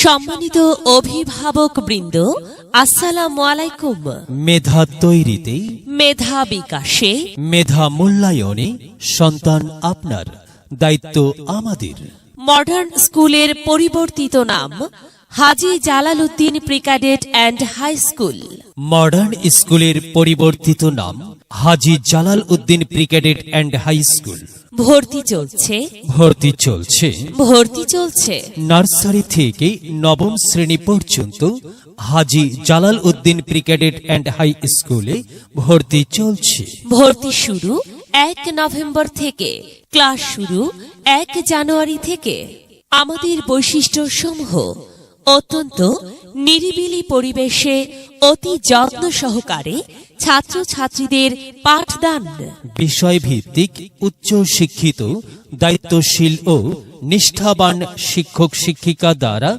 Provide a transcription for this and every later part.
সম্মানিত অভিভাবক বৃন্দ, আসসালামু আলাইকুম। মেধা তৈরিতে, মেধা বিকাশে, মেধা মূল্যায়নে সন্তান আপনার, দায়িত্ব আমাদের। মডার্ন স্কুলের পরিবর্তিত নাম Haji Jalaluddin pre cadet and high school. Modern স্কুলের পরিবর্তিত নাম Haji Jalal Uddin pre cadet and high school. ভর্তি চলছে, ভর্তি চলছে, ভর্তি চলছে। নার্সারি থেকে নবম শ্রেণী পর্যন্ত Haji Jalal Uddin pre cadet and high স্কুলে ভর্তি চলছে। ভর্তি শুরু 1 নভেম্বর থেকে, ক্লাস শুরু 1 জানুয়ারি থেকে। আমাদের বৈশিষ্ট্য সমূহ: অত্যন্ত নিরিবিলি পরিবেশে অতি যত্ন সহকারে ছাত্রছাত্রীদের পাঠদান। বিষয়ভিত্তিক উচ্চ শিক্ষিত, দায়িত্বশীল ও নিষ্ঠাবান শিক্ষক শিক্ষিকা দ্বারা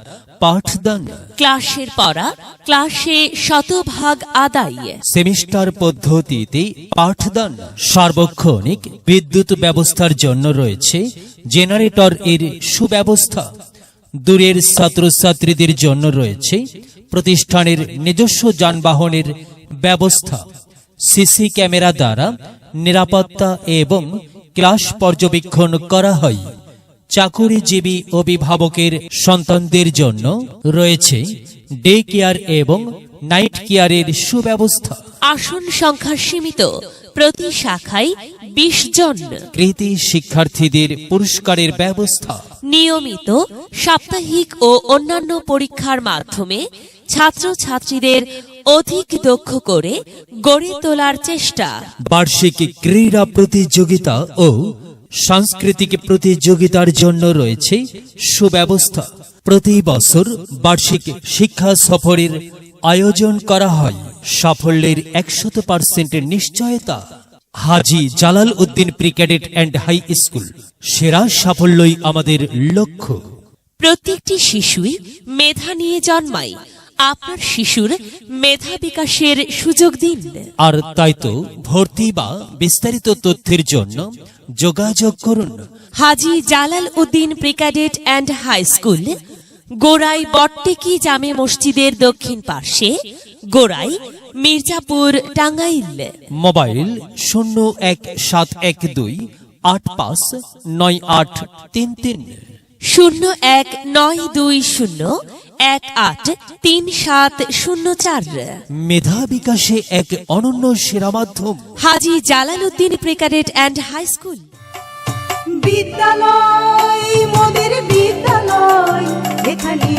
পাঠদান। ক্লাসের পড়া ক্লাসে শতভাগ আদায়। সেমিস্টার পদ্ধতিতে পাঠদান। সার্বক্ষণিক বিদ্যুৎ ব্যবস্থার জন্য রয়েছে জেনারেটর এর সুব্যবস্থা। দূরের ছাত্রছাত্রীদের জন্য রয়েছে প্রতিষ্ঠানের নিজস্ব যানবাহনের ব্যবস্থা। সিসি ক্যামেরা দ্বারা নিরাপত্তা এবং ক্লাস পর্যবেক্ষণ করা হয়। চাকুরিজীবী অভিভাবকের সন্তানদের জন্য রয়েছে ডে কেয়ার এবং নাইট কেয়ারের সুব্যবস্থা। আসন সংখ্যা সীমিত, প্রতি শাখায় 20 জন। কৃতি শিক্ষার্থীদের পুরস্কারের ব্যবস্থা। নিয়মিত সাপ্তাহিক ও অন্যান্য পরীক্ষার মাধ্যমে ছাত্রছাত্রীদের অধিক দক্ষ করে গড়ে তোলার চেষ্টা। বার্ষিক ক্রীড়া প্রতিযোগিতা ও সাংস্কৃতিক প্রতিযোগিতার জন্য রয়েছে সুব্যবস্থা। প্রতি বছর বার্ষিক শিক্ষা সফরের আয়োজন করা হয়। সাফল্যের 100% নিশ্চয়তা। Haji Jalal Uddin pre cadet and high school, সেরা সাফল্যই আমাদের লক্ষ্য। প্রত্যেকটি শিশুই মেধা নিয়ে জন্মায়। আপনার শিশুর মেধা বিকাশের সুযোগ দিন। আর তাই তো ভর্তি বা বিস্তারিত তথ্যের জন্য যোগাযোগ করুন Haji Jalal Uddin pre cadet and high school, Gorai বট্টেকি জামে মসজিদের দক্ষিণ পার্শ্বে, গোড়াই, মির্জাপুর, টাঙ্গাইল। মোবাইল 0192859833 019201837004। মেধা বিকাশে এক অনন্য সেরা মাধ্যম Haji Jalal Uddin pre cadet and high school. বিদ্যালয় মোদের বিদ্যালয়, এখানে